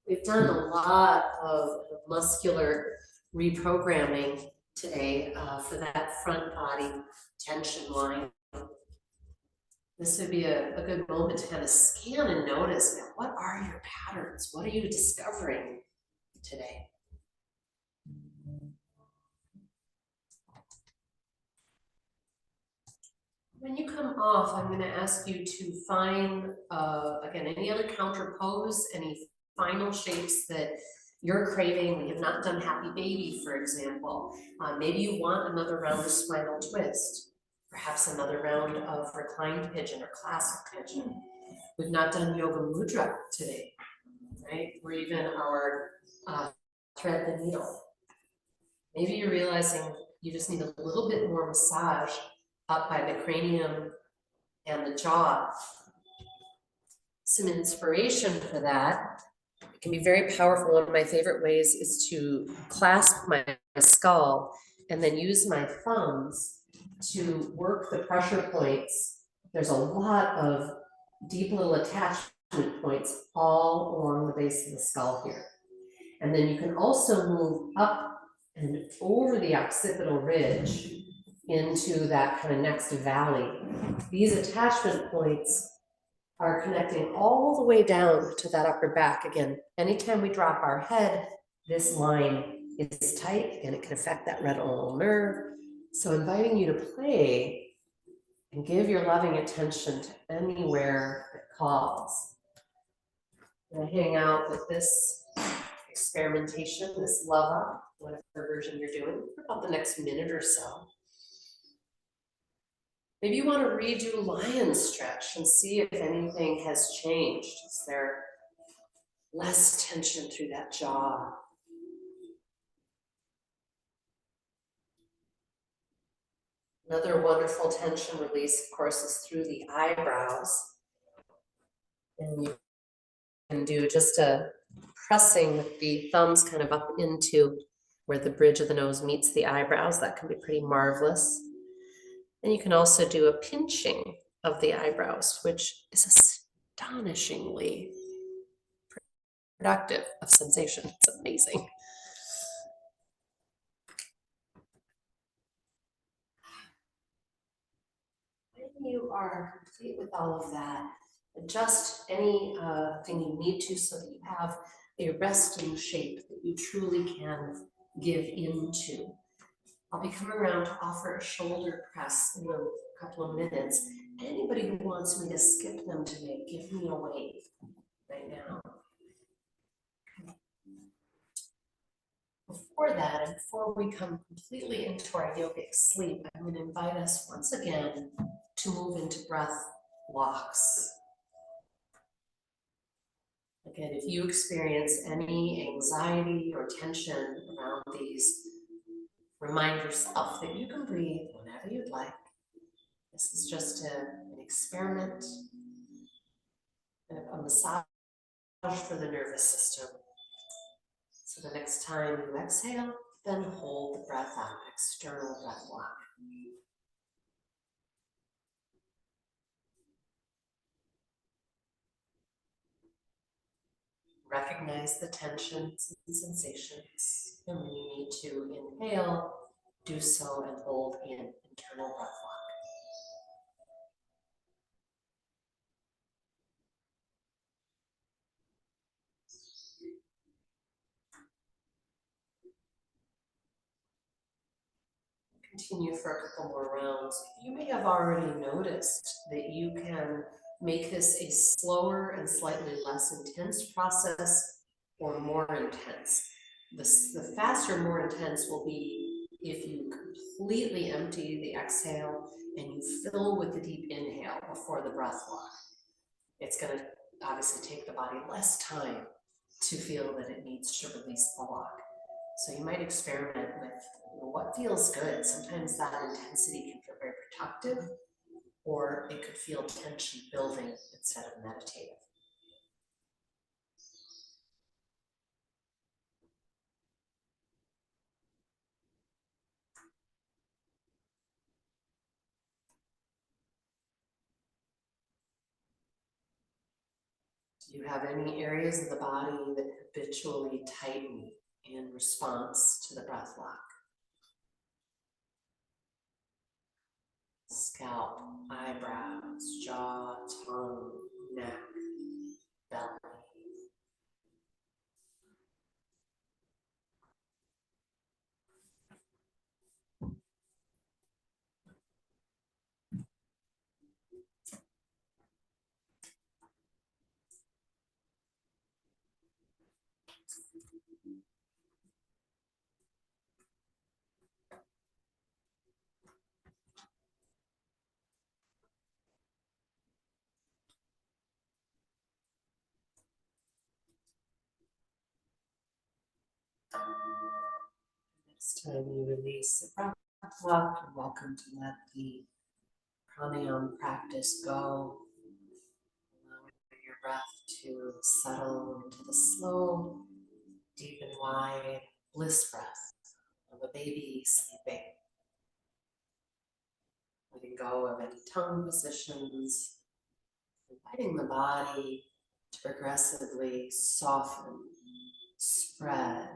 We've done a lot of muscular reprogramming today for that front body tension line. This would be a good moment to kind of scan and notice, what are your patterns? What are you discovering today? When you come off, I'm going to ask you to find, again, any other counter pose, any final shapes that you're craving. We have not done happy baby, for example. Maybe you want another round of spinal twist, perhaps another round of reclined pigeon or classic pigeon. We've not done yoga mudra today, right? Or even our thread the needle. Maybe you're realizing you just need a little bit more massage up by the cranium and the jaw. Some inspiration for that. It can be very powerful. One of my favorite ways is to clasp my skull and then use my thumbs to work the pressure points. There's a lot of deep little attachment points all along the base of the skull here. And then you can also move up and over the occipital ridge into that kind of next valley. These attachment points are connecting all the way down to that upper back. Again, anytime we drop our head, this line is tight and it can affect that retinal nerve. So inviting you to play and give your loving attention to anywhere it calls. And hang out with this experimentation, this love up, whatever version you're doing, for about the next minute or so. Maybe you want to redo lion stretch and see if anything has changed. Is there less tension through that jaw? Another wonderful tension release, of course, is through the eyebrows. And you can do just a pressing with the thumbs kind of up into where the bridge of the nose meets the eyebrows. That can be pretty marvelous. And you can also do a pinching of the eyebrows, which is astonishingly productive of sensation. It's amazing. When you are complete with all of that, adjust any thing you need to so that you have a resting shape that you truly can give into. I'll be coming around to offer a shoulder press in a couple of minutes. Anybody who wants me to skip them today, give me a wave right now. Before that, and before we come completely into our yogic sleep, I'm going to invite us once again to move into breath walks. Again, if you experience any anxiety or tension around these, remind yourself that you can breathe whenever you'd like. This is just an experiment, a massage for the nervous system. So the next time you exhale, then hold the breath out, external breath block. Recognize the tensions and sensations. And when you need to inhale, do so and hold in internal breath block. Continue for a couple more rounds. You may have already noticed that you can make this a slower and slightly less intense process or more intense. The faster, more intense will be if you completely empty the exhale and you fill with the deep inhale before the breath block. It's going to obviously take the body less time to feel that it needs to release the lock. So you might experiment with what feels good. Sometimes that intensity can feel very protective, or it could feel tension building instead of meditative. Do you have any areas of the body that habitually tighten in response to the breath lock? Scalp, eyebrows, jaw, tongue, neck, belly. Next time you release the breath lock, you're welcome to let the pranayama practice go, allowing your breath to settle into the slow, deep and wide bliss breath of a baby sleeping. Letting go of any tongue positions, inviting the body to progressively soften, spread,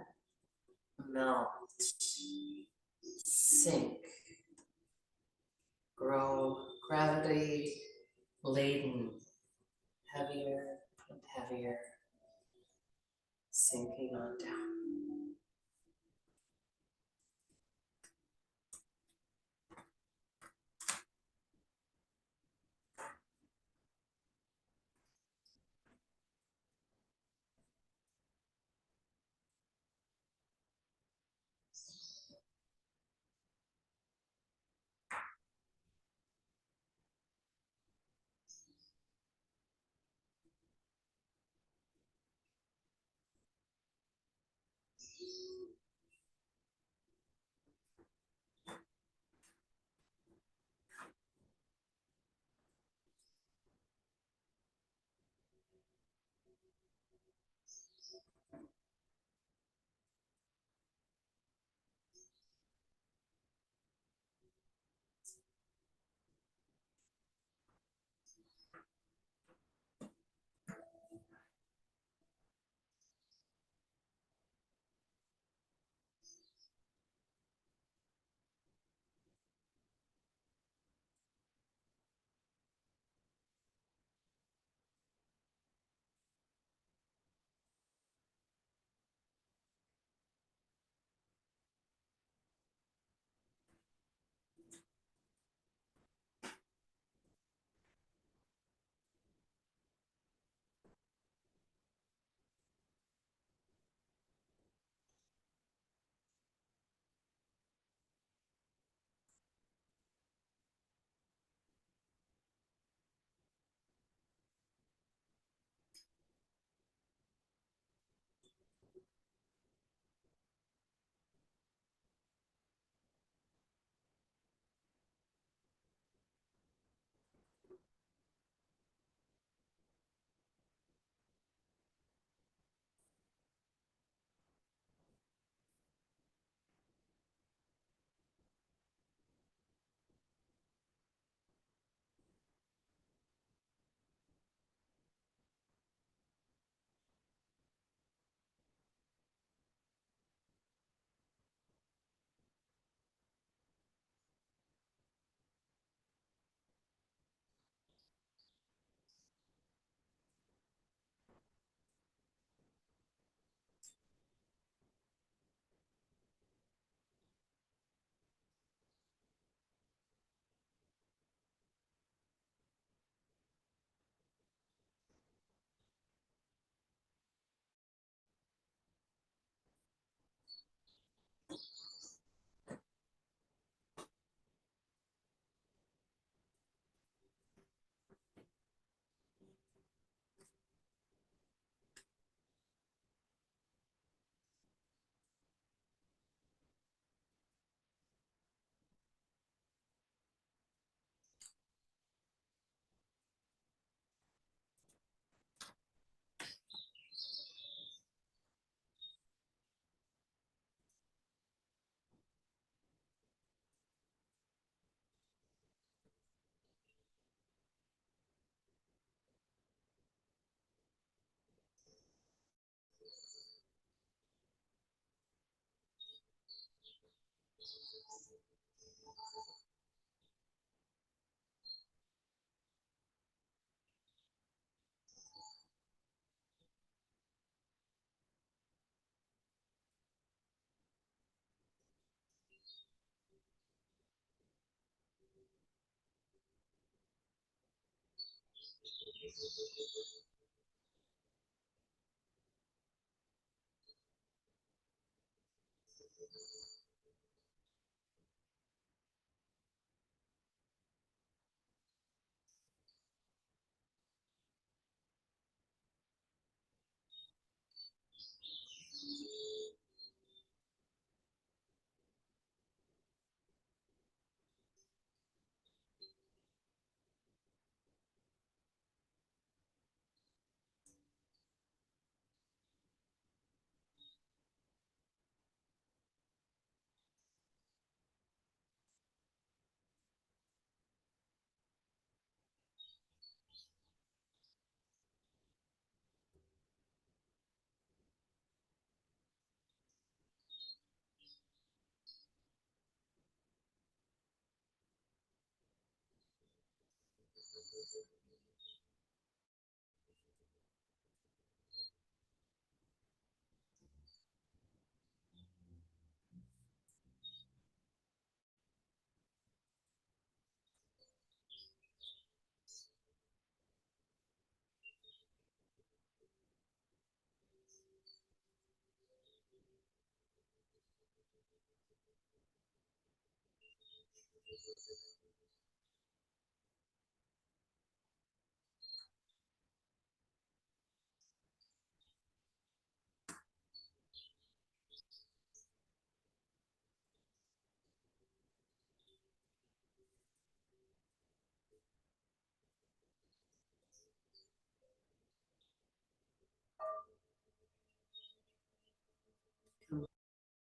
melt, sink, grow gravity laden, heavier and heavier, sinking on down.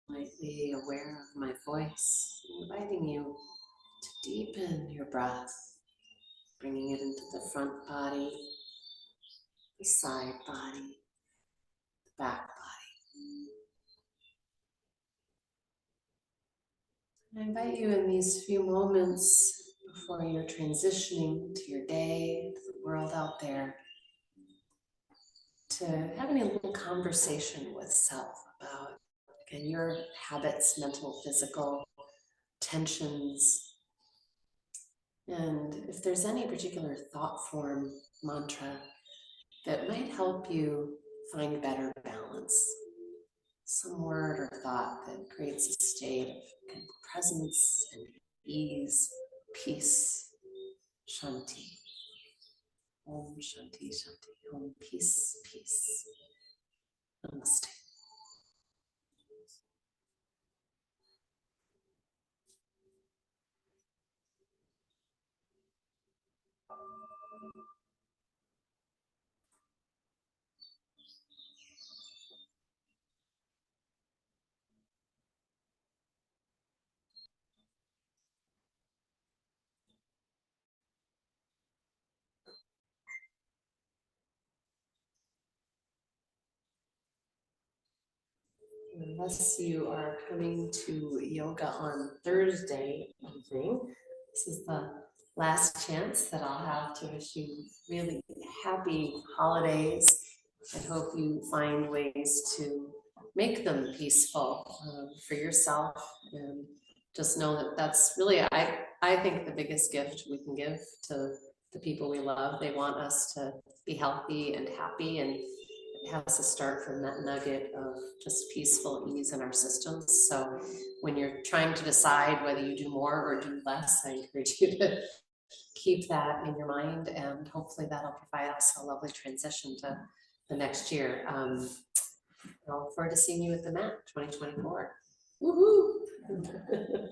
Completely aware of my voice, inviting you to deepen your breath, bringing it into the front body, the side body, the back body. I invite you in these few moments before you're transitioning to your day, to the world out there, to having a little conversation with self about, again, your habits, mental, physical, tensions, and if there's any particular thought form, mantra that might help you find better balance, some word or thought that creates a state of kind of presence and ease, peace, shanti. Om shanti shanti. Om peace, peace. Namaste. Unless you are coming to yoga on Thursday evening, this is the last chance that I'll have to wish you really happy holidays. I hope you find ways to make them peaceful for yourself, and just know that that's really, I think, the biggest gift we can give to the people we love. They want us to be healthy and happy, and it has to start from that nugget of just peaceful ease in our systems. So when you're trying to decide whether you do more or do less, I encourage you to keep that in your mind, and hopefully that'll provide us a lovely transition to the next year. I look forward to seeing you at the mat 2024. Woohoo!